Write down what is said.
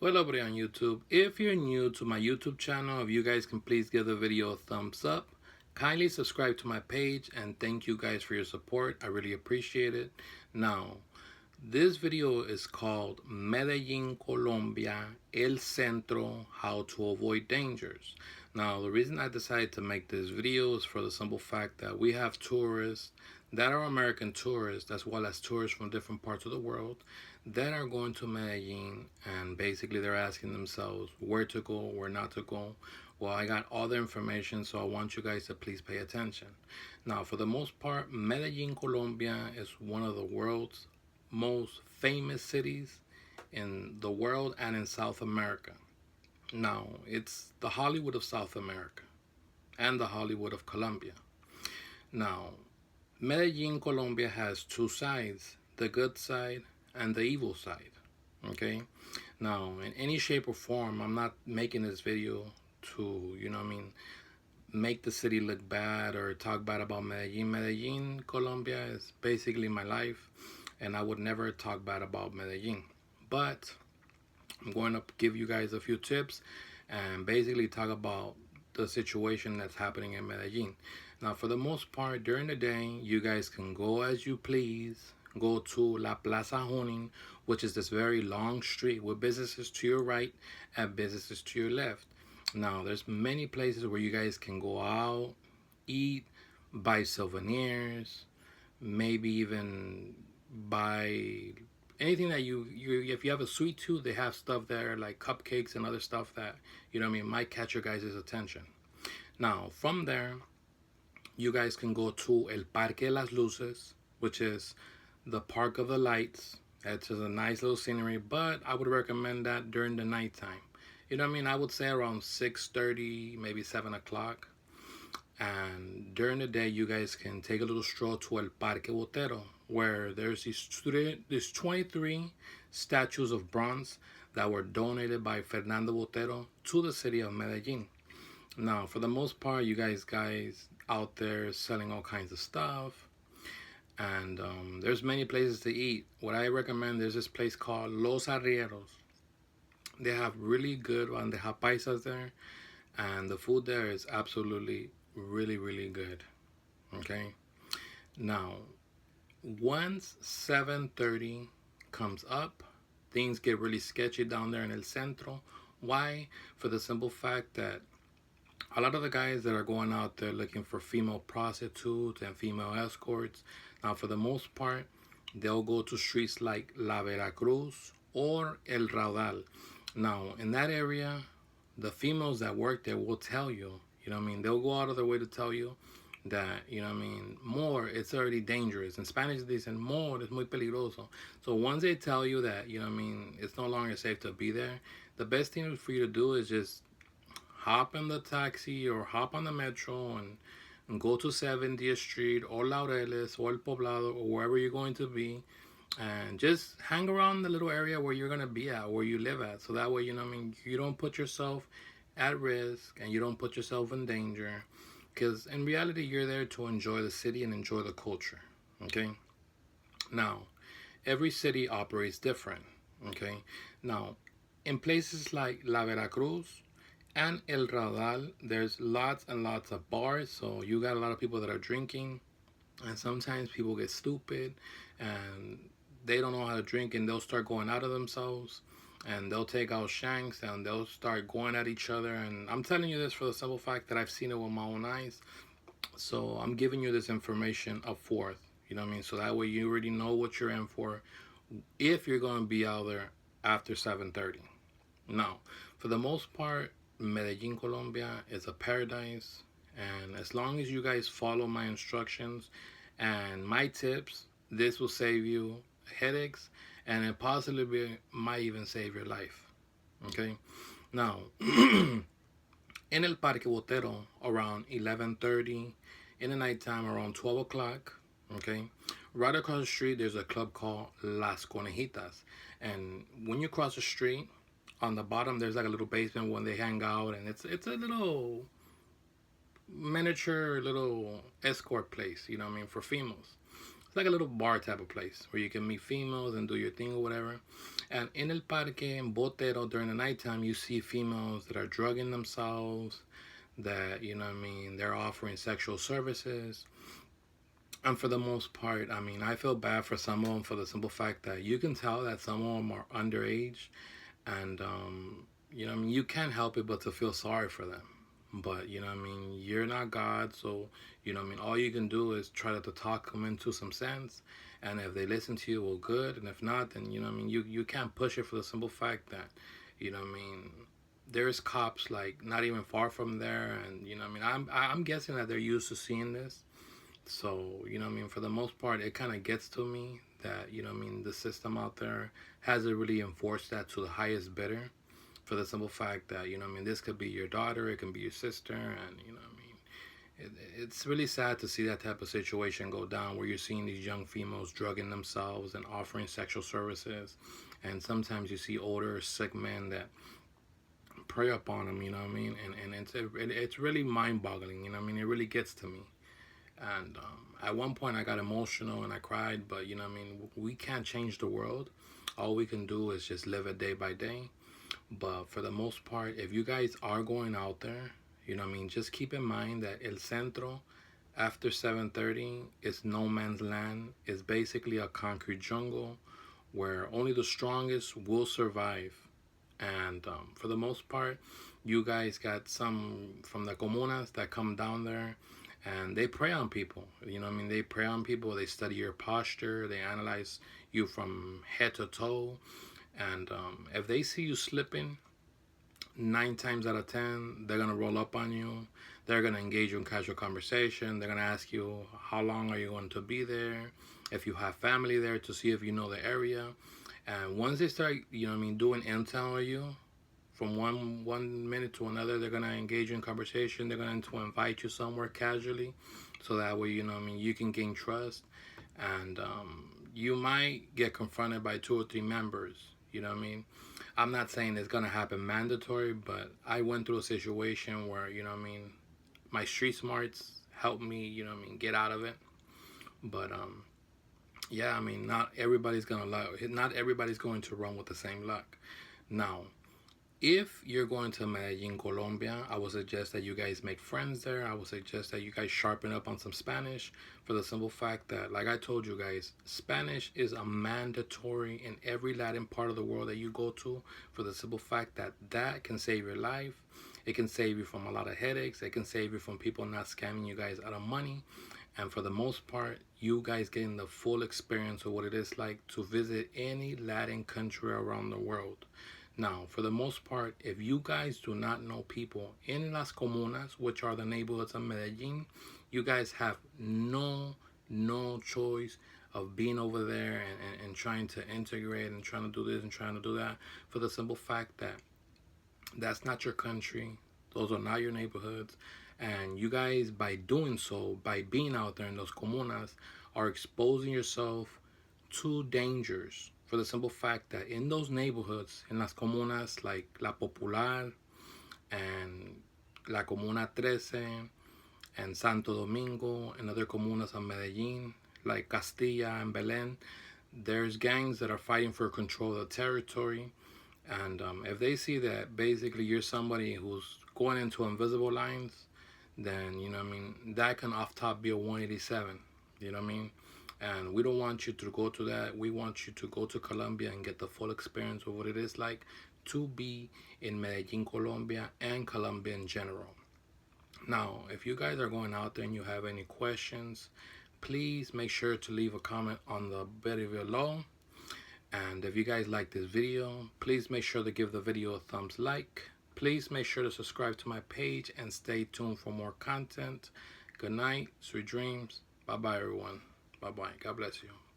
Well, everybody on YouTube, if you're new to my YouTube channel, if you guys can please give the video a thumbs up, kindly subscribe to my page, and thank you guys for your support. I really appreciate it. Now, this video is called Medellin, Colombia, El Centro, How to Avoid Dangers. Now, the reason I decided to make this video is for the simple fact that we have tourists that are American tourists as well as tourists from different parts of the world that are going to Medellin, and basically they're asking themselves where to go, where not to go. Well, I got all the information, so I want you guys to please pay attention. Now, for the most part, Medellin, Colombia is one of the world's most famous cities in the world and in South America. Now, it's the Hollywood of South America and the Hollywood of Colombia. Now, Medellin, Colombia has two sides, the good side and the evil side. Okay? Now, in any shape or form, I'm not making this video to, make the city look bad or talk bad about Medellin. Medellin, Colombia is basically my life, and I would never talk bad about Medellin. But I'm going to give you guys a few tips and basically talk about the situation that's happening in Medellin. Now, for the most part, during the day, you guys can go as you please. Go to La Plaza Junin, which is this very long street with businesses to your right and businesses to your left. Now, there's many places where you guys can go out, eat, buy souvenirs, maybe even buy anything that you if you have a sweet tooth, they have stuff there like cupcakes and other stuff that might catch your guys' attention. Now, from there, you guys can go to El Parque de las Luces, which is the Park of the Lights. It's just a nice little scenery, but I would recommend that during the nighttime. I would say around 6:30, maybe 7 o'clock. And during the day, you guys can take a little stroll to El Parque Botero, where there's these 23 statues of bronze that were donated by Fernando Botero to the city of Medellin. Now, for the most part, you guys out there selling all kinds of stuff, and there's many places to eat. What I recommend, there's this place called Los Arrieros. They have really good bandeja paisas there, and the food there is absolutely really, really good. Okay? Now, once 7:30 comes up, things get really sketchy down there in El Centro. Why? For the simple fact that a lot of the guys that are going out there looking for female prostitutes and female escorts, now for the most part, they'll go to streets like La Veracruz or El Raudal. Now, in that area, the females that work there will tell you, they'll go out of their way to tell you that, more, it's already dangerous. In Spanish, they say, more, es muy peligroso. So once they tell you that, it's no longer safe to be there, the best thing for you to do is just hop in the taxi or hop on the metro and go to 70th Street or Laureles or El Poblado or wherever you're going to be, and just hang around the little area where you're going to be at, where you live at. So that way, you don't put yourself at risk and you don't put yourself in danger, because in reality, you're there to enjoy the city and enjoy the culture. Okay? Now, every city operates different. Okay? Now, in places like La Veracruz and El Raudal, there's lots and lots of bars, so you got a lot of people that are drinking, and sometimes people get stupid and they don't know how to drink, and they'll start going out of themselves, and they'll take out shanks and they'll start going at each other. And I'm telling you this for the simple fact that I've seen it with my own eyes, so I'm giving you this information up forth, so that way you already know what you're in for if you're going to be out there after 7:30. Now, for the most part, Medellin, Colombia is a paradise, and as long as you guys follow my instructions and my tips, this will save you headaches, and it possibly might even save your life. Okay? Now, in El Parque Botero, around 11:30, in the nighttime around 12 o'clock, okay, right across the street there's a club called Las Conejitas, and when you cross the street, on the bottom there's like a little basement when they hang out, and it's a little miniature little escort place, for females. It's like a little bar type of place where you can meet females and do your thing or whatever. And in El Parque, in Botero, during the nighttime, you see females that are drugging themselves, that, you know what I mean, they're offering sexual services. And for the most part, I mean, I feel bad for some of them for the simple fact that you can tell that some of them are underage. And, you know what I mean, you can't help it but to feel sorry for them. But, you know what I mean, you're not God. So, you know what I mean, all you can do is try to talk them into some sense. And if they listen to you, well, good. And if not, then, you know what I mean, you can't push it for the simple fact that, you know what I mean, there's cops like not even far from there. And, you know what I mean, I'm guessing that they're used to seeing this. So, you know what I mean, for the most part, it kind of gets to me that, you know what I mean, the system out there hasn't really enforced that to the highest bidder, for the simple fact that, you know what I mean, this could be your daughter, it can be your sister, and, you know what I mean, it's really sad to see that type of situation go down where you're seeing these young females drugging themselves and offering sexual services. And sometimes you see older, sick men that prey upon them, you know what I mean? And it's really mind boggling, you know what I mean? It really gets to me. And at one point, I got emotional and I cried. But, you know what I mean, we can't change the world. All we can do is just live it day by day. But for the most part, if you guys are going out there, you know what I mean, just keep in mind that El Centro, after 7:30, is no man's land. It's basically a concrete jungle where only the strongest will survive. And for the most part, you guys got some from the comunas that come down there, and they prey on people. You know what I mean? They prey on people. They study your posture. They analyze you from head to toe. And if they see you slipping, 9 times out of 10, they're going to roll up on you. They're going to engage you in casual conversation. They're going to ask you, how long are you going to be there? If you have family there, to see if you know the area. And once they start, you know what I mean, doing intel on you, from one minute to another, they're gonna engage you in conversation. They're going to invite you somewhere casually, so that way, you know what I mean, you can gain trust. And you might get confronted by 2 or 3 members. You know what I mean? I'm not saying it's gonna happen mandatory, but I went through a situation where, you know what I mean, my street smarts helped me, you know what I mean, get out of it. But yeah, I mean, not everybody's going to run with the same luck. Now, if you're going to Medellin, Colombia, I would suggest that you guys make friends there. I would suggest that you guys sharpen up on some Spanish, for the simple fact that, like I told you guys, Spanish is a mandatory in every Latin part of the world that you go to, for the simple fact that that can save your life. It can save you from a lot of headaches. It can save you from people not scamming you guys out of money. And for the most part, you guys getting the full experience of what it is like to visit any Latin country around the world. Now, for the most part, if you guys do not know people in las comunas, which are the neighborhoods of Medellin, you guys have no choice of being over there and trying to integrate and trying to do this and trying to do that, for the simple fact that that's not your country. Those are not your neighborhoods. And you guys, by doing so, by being out there in those comunas, are exposing yourself to dangers, for the simple fact that in those neighborhoods, in las comunas like La Popular and La Comuna 13 and Santo Domingo and other comunas of Medellin, like Castilla and Belén, there's gangs that are fighting for control of the territory. And if they see that basically you're somebody who's going into invisible lines, then, you know what I mean, that can off top be a 187. You know what I mean? And we don't want you to go to that. We want you to go to Colombia and get the full experience of what it is like to be in Medellin, Colombia, and Colombia in general. Now, if you guys are going out there and you have any questions, please make sure to leave a comment on the video below. And if you guys like this video, please make sure to give the video a thumbs like. Please make sure to subscribe to my page and stay tuned for more content. Good night, sweet dreams. Bye-bye, everyone. Bye-bye. God bless you.